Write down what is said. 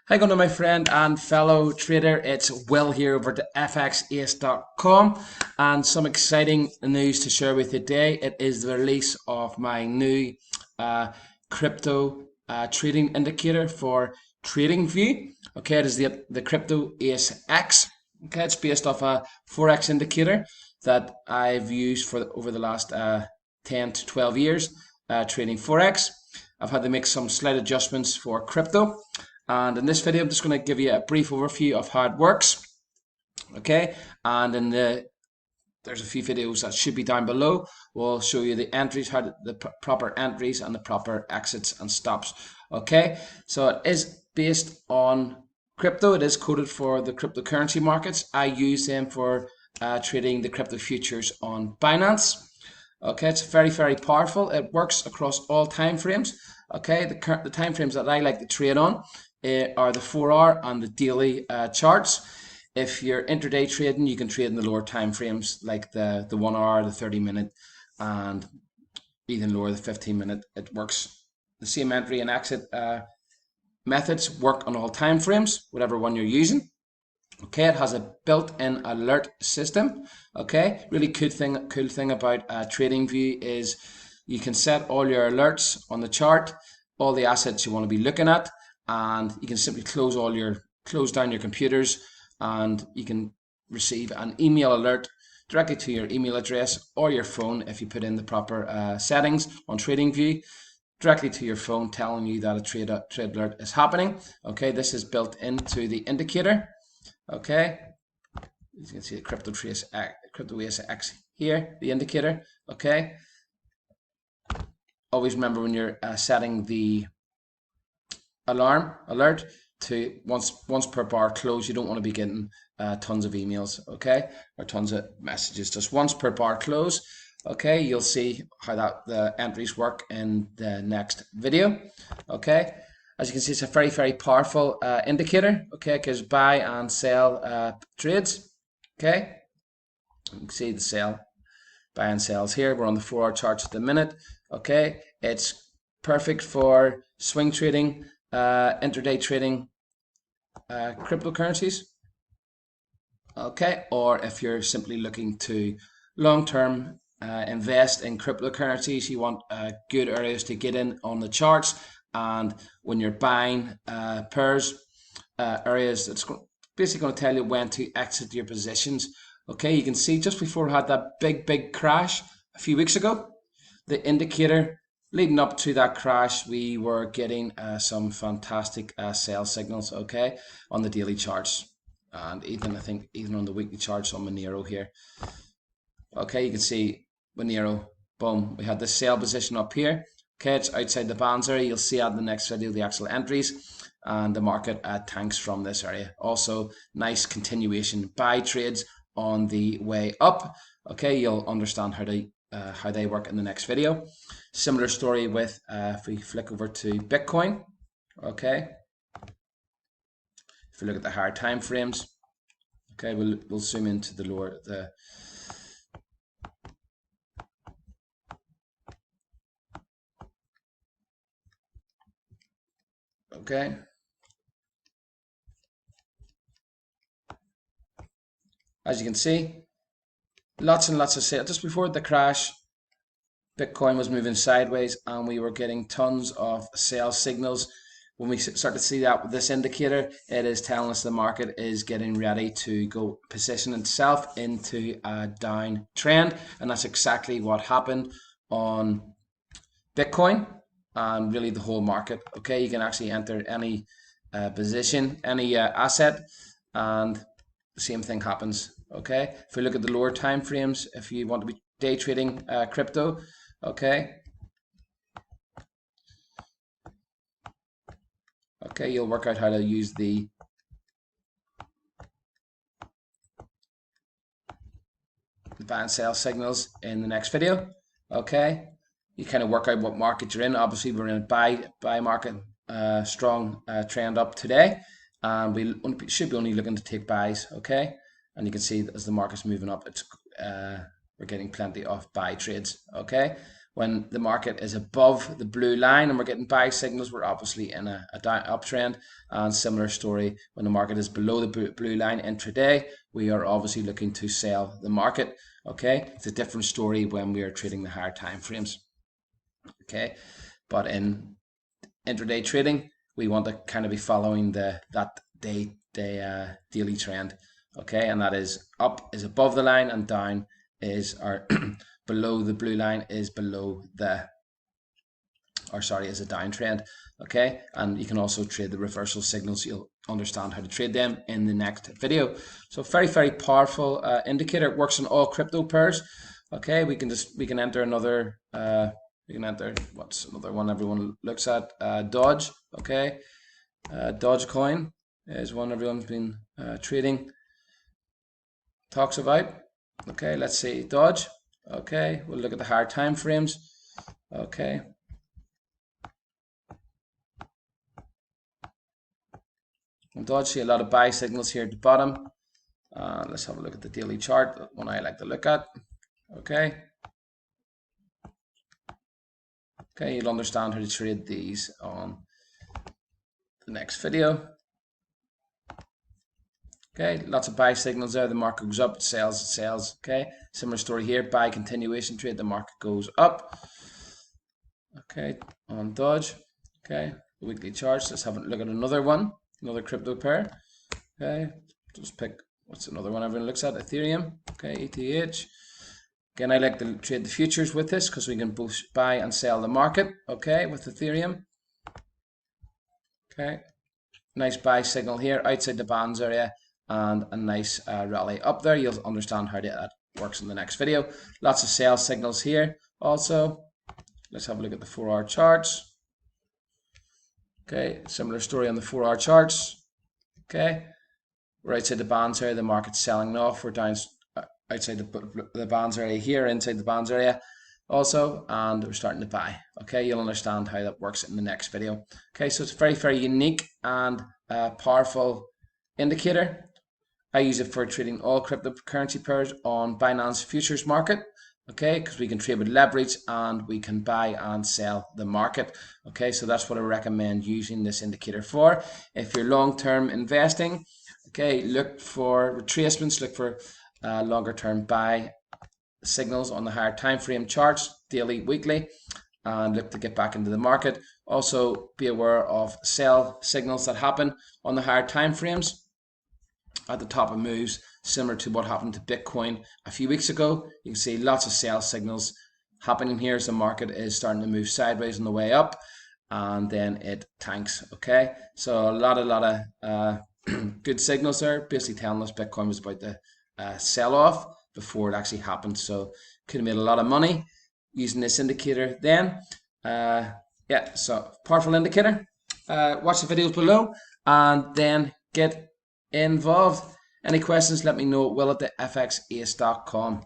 Hi, going to my friend and fellow trader. It's Will here over at FXAUUSD.com, and some exciting news to share with you today. It is the release of my new crypto trading indicator for Tradingview. Okay, it is the Crypto Ace X. Okay, it's based off a Forex indicator that I've used for over the last 10 to 12 years trading Forex. I've had to make some slight adjustments for crypto. And in this video, I'm just going to give you a brief overview of how it works. Okay, and there's a few videos that should be down below. We'll show you the entries, the proper entries and the proper exits and stops. Okay, so it is based on crypto. It is coded for the cryptocurrency markets. I use them for trading the crypto futures on Binance. Okay, it's very, very powerful. It works across all time frames. Okay, the time frames that I like to trade on are the 4-hour and the daily charts. If you're intraday trading, you can trade in the lower time frames like the 1 hour, the 30-minute, and even lower, the 15-minute. It works. The same entry and exit methods work on all time frames, whatever one you're using. Okay, it has a built-in alert system. Okay, really cool thing about Tradingview is you can set all your alerts on the chart, all the assets you want to be looking at, and you can simply close down your computers, and you can receive an email alert directly to your email address or your phone if you put in the proper settings on Tradingview, directly to your phone, telling you that a trade alert is happening. Okay, this is built into the indicator. Okay, you can see the Crypto Ace X here, the indicator. Okay, always remember when you're setting the alert to once per bar close, you don't want to be getting tons of emails, okay, or tons of messages. Just once per bar close. Okay, you'll see how the entries work in the next video. Okay, as you can see, it's a very, very powerful indicator. Okay, because buy and sell trades. Okay, you can see the buy and sells here. We're on the 4-hour charts at the minute. Okay, it's perfect for swing trading, intraday trading cryptocurrencies. Okay, or if you're simply looking to long-term invest in cryptocurrencies, you want good areas to get in on the charts, and when you're buying pairs, areas that's basically going to tell you when to exit your positions. Okay, you can see just before we had that big crash a few weeks ago, the indicator leading up to that crash, we were getting some fantastic sell signals, okay, on the daily charts, and even I think even on the weekly charts on Monero here. Okay, you can see Monero, boom, we had the sell position up here. Okay, it's outside the bands area. You'll see at the next video the actual entries, and the market tanks from this area. Also, nice continuation buy trades on the way up. Okay, you'll understand how they work in the next video. Similar story with if we flick over to Bitcoin. Okay, if we look at the higher time frames. Okay, we'll zoom into the lower okay. As you can see, lots and lots of sales. Just before the crash, Bitcoin was moving sideways and we were getting tons of sales signals. When we start to see that with this indicator, it is telling us the market is getting ready to go position itself into a down trend, and that's exactly what happened on Bitcoin and really the whole market. Okay, you can actually enter any position, any asset, and the same thing happens. Okay, if we look at the lower time frames, if you want to be day trading crypto, okay, you'll work out how to use the buy and sell signals in the next video. Okay, you kind of work out what market you're in. Obviously, we're in a buy market, strong trend up today, and we should be only looking to take buys. Okay, and you can see as the market's moving up, it's we're getting plenty of buy trades. Okay, When the market is above the blue line and we're getting buy signals, we're obviously in a uptrend. And similar story when the market is below the blue line intraday, we are obviously looking to sell the market. Okay, it's a different story when we are trading the higher time frames. Okay, but in intraday trading, we want to kind of be following that daily trend. Okay, and that is up is above the line and down is our below the blue line is below the, or sorry, is a downtrend. Okay, and you can also trade the reversal signals. You'll understand how to trade them in the next video. So very powerful indicator. It works on all crypto pairs. Okay, we can enter another we can enter, what's another one everyone looks at, Doge. Okay, Dogecoin is one everyone's been trading, talks about. Okay, let's see Doge. Okay, we'll look at the higher time frames. Okay, and Doge, see a lot of buy signals here at the bottom. Let's have a look at the daily chart, the one I like to look at. Okay, you'll understand how to trade these on the next video. Okay, lots of buy signals there. The market goes up, it sells. Okay, similar story here. Buy continuation trade, the market goes up. Okay, on Doge. Okay, the weekly charts. Let's have a look at another one, another crypto pair. Okay, just pick what's another one everyone looks at, Ethereum. Okay, ETH. Again, I like to trade the futures with this because we can both buy and sell the market. Okay, with Ethereum. Okay, nice buy signal here outside the bands area and a nice rally up there. You'll understand how that works in the next video. Lots of sell signals here also. Let's have a look at the 4-hour charts. Okay, similar story on the 4-hour charts. Okay, we're outside the bands area, the market's selling off. We're down outside the bands area here, inside the bands area also, and we're starting to buy. Okay, you'll understand how that works in the next video. Okay, so it's very unique and powerful indicator. I use it for trading all cryptocurrency pairs on Binance futures market. Okay, because we can trade with leverage and we can buy and sell the market. Okay, so that's what I recommend using this indicator for. If you're long-term investing, okay, look for retracements, look for longer term buy signals on the higher time frame charts, daily, weekly, and look to get back into the market. Also be aware of sell signals that happen on the higher time frames at the top of moves, similar to what happened to Bitcoin a few weeks ago. You can see lots of sell signals happening here as the market is starting to move sideways on the way up, and then it tanks. Okay, so a lot of good signals there, basically telling us Bitcoin was about to sell off before it actually happened. So could have made a lot of money using this indicator then. Yeah, so powerful indicator. Watch the videos below and then get involved. Any questions, let me know at will@fxace.com.